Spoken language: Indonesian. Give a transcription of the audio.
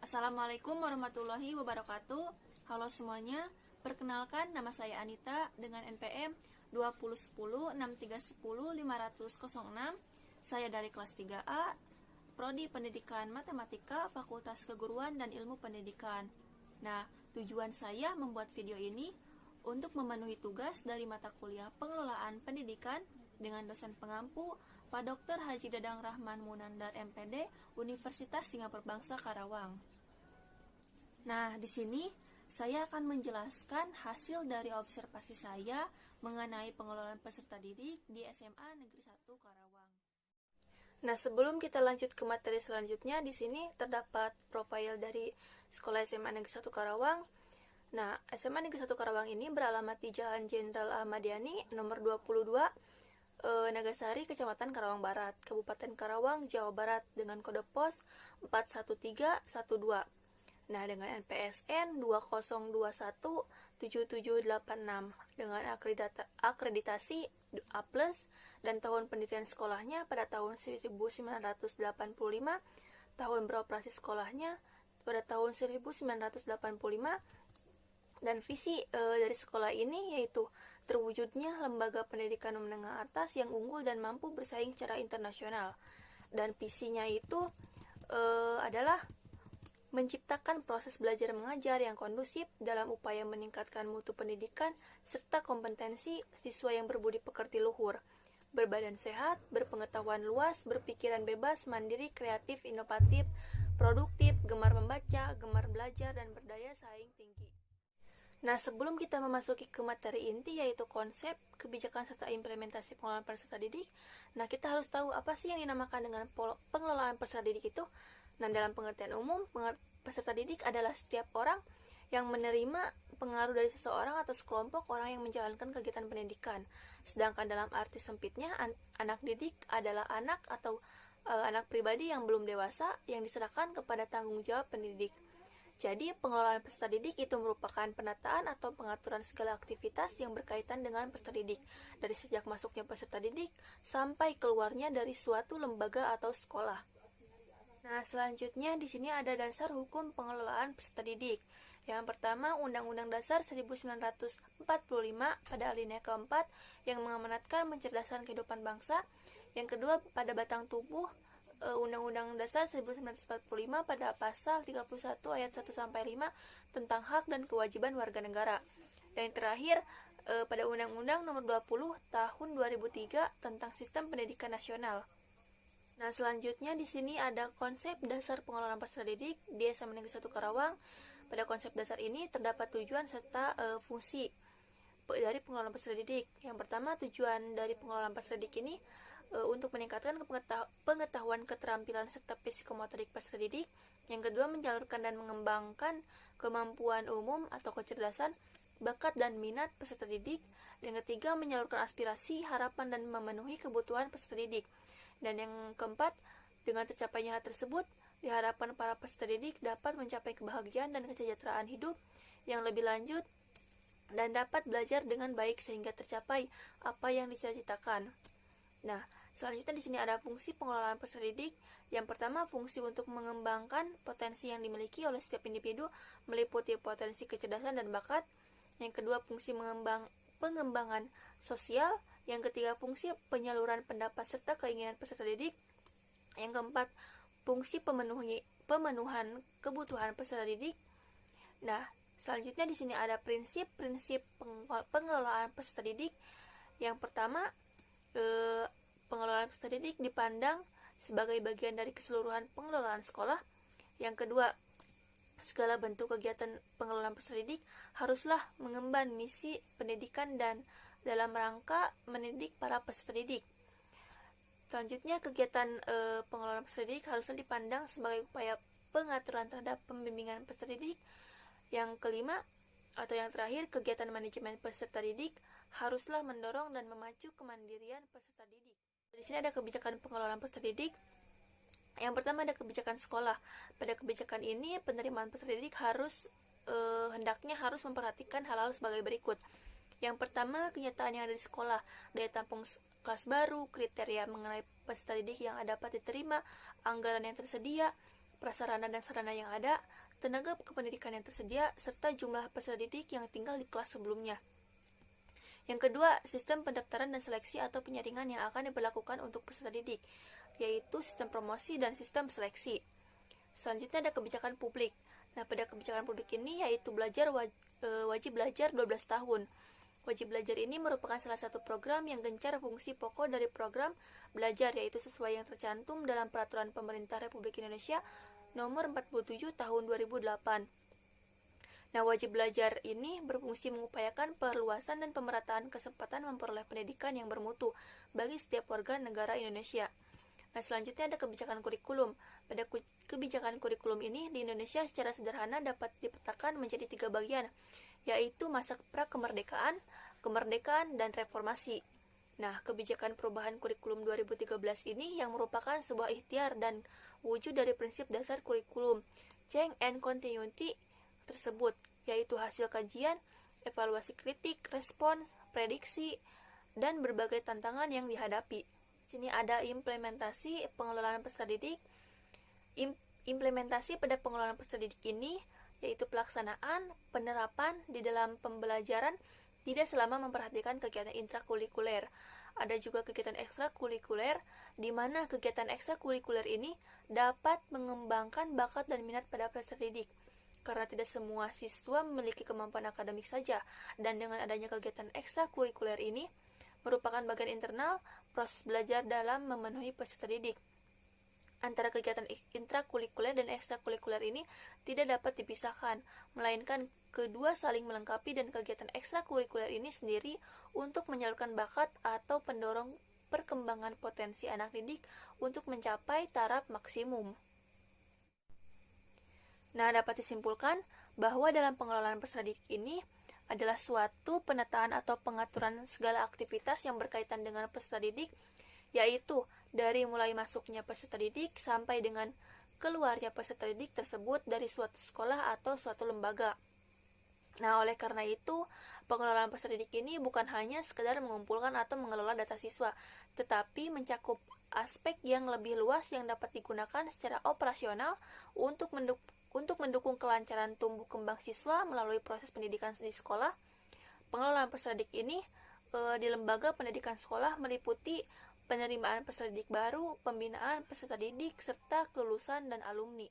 Assalamualaikum warahmatullahi wabarakatuh. Halo semuanya, perkenalkan nama saya Anita dengan NPM 201063105006. Saya dari kelas 3A, Prodi Pendidikan Matematika, Fakultas Keguruan dan Ilmu Pendidikan. Nah, tujuan saya membuat video ini untuk memenuhi tugas dari mata kuliah Pengelolaan Pendidikan dengan dosen pengampu Pak Dr. Haji Dadang Rahman Munandar MPD, Universitas Singapura Bangsa Karawang. Nah, di sini saya akan menjelaskan hasil dari observasi saya mengenai pengelolaan peserta didik di SMA Negeri 1 Karawang. Nah, sebelum kita lanjut ke materi selanjutnya, di sini terdapat profil dari Sekolah SMA Negeri 1 Karawang. Nah, SMA Negeri 1 Karawang ini beralamat di Jalan Jenderal Ahmad Yani, nomor 22, Nagasari, Kecamatan Karawang Barat, Kabupaten Karawang, Jawa Barat, dengan kode pos 41312. Nah, dengan NPSN 20217786 dengan akreditasi A+, dan tahun pendirian sekolahnya pada tahun 1985, tahun beroperasi sekolahnya pada tahun 1985, dan visi dari sekolah ini yaitu terwujudnya lembaga pendidikan menengah atas yang unggul dan mampu bersaing secara internasional. Dan visinya itu adalah menciptakan proses belajar mengajar yang kondusif dalam upaya meningkatkan mutu pendidikan serta kompetensi siswa yang berbudi pekerti luhur, berbadan sehat, berpengetahuan luas, berpikiran bebas, mandiri, kreatif, inovatif, produktif, gemar membaca, gemar belajar, dan berdaya saing tinggi. Nah, sebelum kita memasuki ke materi inti yaitu konsep, kebijakan serta implementasi pengelolaan peserta didik, nah kita harus tahu apa sih yang dinamakan dengan pengelolaan peserta didik itu. Nah, dalam pengertian umum, peserta didik adalah setiap orang yang menerima pengaruh dari seseorang atau sekelompok orang yang menjalankan kegiatan pendidikan. Sedangkan dalam arti sempitnya, anak didik adalah anak atau anak pribadi yang belum dewasa yang diserahkan kepada tanggung jawab pendidik. Jadi, pengelolaan peserta didik itu merupakan penataan atau pengaturan segala aktivitas yang berkaitan dengan peserta didik, dari sejak masuknya peserta didik sampai keluarnya dari suatu lembaga atau sekolah. Nah, selanjutnya di sini ada dasar hukum pengelolaan peserta didik. Yang pertama, Undang-Undang Dasar 1945 pada alinea keempat yang mengamanatkan mencerdaskan kehidupan bangsa. Yang kedua, pada batang tubuh Undang-Undang Dasar 1945 pada pasal 31 ayat 1-5 tentang hak dan kewajiban warga negara. Dan yang terakhir, pada Undang-Undang Nomor 20 Tahun 2003 tentang Sistem Pendidikan Nasional. Nah, selanjutnya di sini ada konsep dasar pengelolaan peserta didik di SMA Negeri 1 Karawang. Pada konsep dasar ini terdapat tujuan serta fungsi dari pengelolaan peserta didik. Yang pertama, tujuan dari pengelolaan peserta didik ini untuk meningkatkan pengetahuan, keterampilan serta psikomotorik peserta didik. Yang kedua, menyalurkan dan mengembangkan kemampuan umum atau kecerdasan, bakat dan minat peserta didik. Dan ketiga, menyalurkan aspirasi, harapan dan memenuhi kebutuhan peserta didik. Dan yang keempat, dengan tercapainya hal tersebut, diharapkan para peserta didik dapat mencapai kebahagiaan dan kesejahteraan hidup yang lebih lanjut dan dapat belajar dengan baik sehingga tercapai apa yang dicita-citakan. Nah, selanjutnya di sini ada fungsi pengelolaan peserta didik. Yang pertama, fungsi untuk mengembangkan potensi yang dimiliki oleh setiap individu meliputi potensi kecerdasan dan bakat. Yang kedua, fungsi pengembangan sosial. Yang ketiga, fungsi penyaluran pendapat serta keinginan peserta didik. Yang keempat, fungsi pemenuhan kebutuhan peserta didik. Nah, selanjutnya di sini ada prinsip-prinsip pengelolaan peserta didik. Yang pertama, pengelolaan peserta didik dipandang sebagai bagian dari keseluruhan pengelolaan sekolah. Yang kedua, segala bentuk kegiatan pengelolaan peserta didik haruslah mengemban misi pendidikan dan dalam rangka mendidik para peserta didik. Selanjutnya, kegiatan pengelolaan peserta didik harusnya dipandang sebagai upaya pengaturan terhadap pembimbingan peserta didik. Yang kelima, atau yang terakhir, kegiatan manajemen peserta didik haruslah mendorong dan memacu kemandirian peserta didik. Di sini ada kebijakan pengelolaan peserta didik. Yang pertama ada kebijakan sekolah. Pada kebijakan ini, penerimaan peserta didik hendaknya harus memperhatikan hal-hal sebagai berikut. Yang pertama, kenyataan yang ada di sekolah, daya tampung kelas baru, kriteria mengenai peserta didik yang dapat diterima, anggaran yang tersedia, prasarana dan sarana yang ada, tenaga kependidikan yang tersedia, serta jumlah peserta didik yang tinggal di kelas sebelumnya. Yang kedua, sistem pendaftaran dan seleksi atau penyaringan yang akan diberlakukan untuk peserta didik, yaitu sistem promosi dan sistem seleksi. Selanjutnya ada kebijakan publik. Nah, pada kebijakan publik ini yaitu wajib belajar 12 tahun. Wajib belajar ini merupakan salah satu program yang gencar fungsi pokok dari program belajar, yaitu sesuai yang tercantum dalam Peraturan Pemerintah Republik Indonesia Nomor 47 Tahun 2008. Nah, wajib belajar ini berfungsi mengupayakan perluasan dan pemerataan kesempatan memperoleh pendidikan yang bermutu bagi setiap warga negara Indonesia. Nah, selanjutnya ada kebijakan kurikulum. Pada kebijakan kurikulum ini di Indonesia secara sederhana dapat dipetakan menjadi 3 bagian, yaitu masa pra-kemerdekaan, kemerdekaan, dan reformasi. Nah, kebijakan perubahan kurikulum 2013 ini yang merupakan sebuah ikhtiar dan wujud dari prinsip dasar kurikulum change and continuity tersebut, yaitu hasil kajian, evaluasi kritik, respons, prediksi, dan berbagai tantangan yang dihadapi. Sini ada implementasi pengelolaan peserta didik. Implementasi pada pengelolaan peserta didik ini yaitu pelaksanaan penerapan di dalam pembelajaran tidak selama memperhatikan kegiatan intrakurikuler. Ada juga kegiatan ekstrakurikuler, di mana kegiatan ekstrakurikuler ini dapat mengembangkan bakat dan minat pada peserta didik. Karena tidak semua siswa memiliki kemampuan akademik saja, dan dengan adanya kegiatan ekstrakurikuler ini merupakan bagian internal proses belajar dalam memenuhi peserta didik. Antara kegiatan intrakurikuler dan ekstrakurikuler ini tidak dapat dipisahkan, melainkan kedua saling melengkapi, dan kegiatan ekstrakurikuler ini sendiri untuk menyalurkan bakat atau pendorong perkembangan potensi anak didik untuk mencapai taraf maksimum. Nah, dapat disimpulkan bahwa dalam pengelolaan peserta didik ini adalah suatu penataan atau pengaturan segala aktivitas yang berkaitan dengan peserta didik, yaitu dari mulai masuknya peserta didik sampai dengan keluarnya peserta didik tersebut dari suatu sekolah atau suatu lembaga. Nah, oleh karena itu, pengelolaan peserta didik ini bukan hanya sekedar mengumpulkan atau mengelola data siswa, tetapi mencakup aspek yang lebih luas yang dapat digunakan secara operasional untuk mendukung kelancaran tumbuh kembang siswa melalui proses pendidikan di sekolah. Pengelolaan peserta didik ini di lembaga pendidikan sekolah meliputi penerimaan peserta didik baru, pembinaan peserta didik, serta kelulusan dan alumni.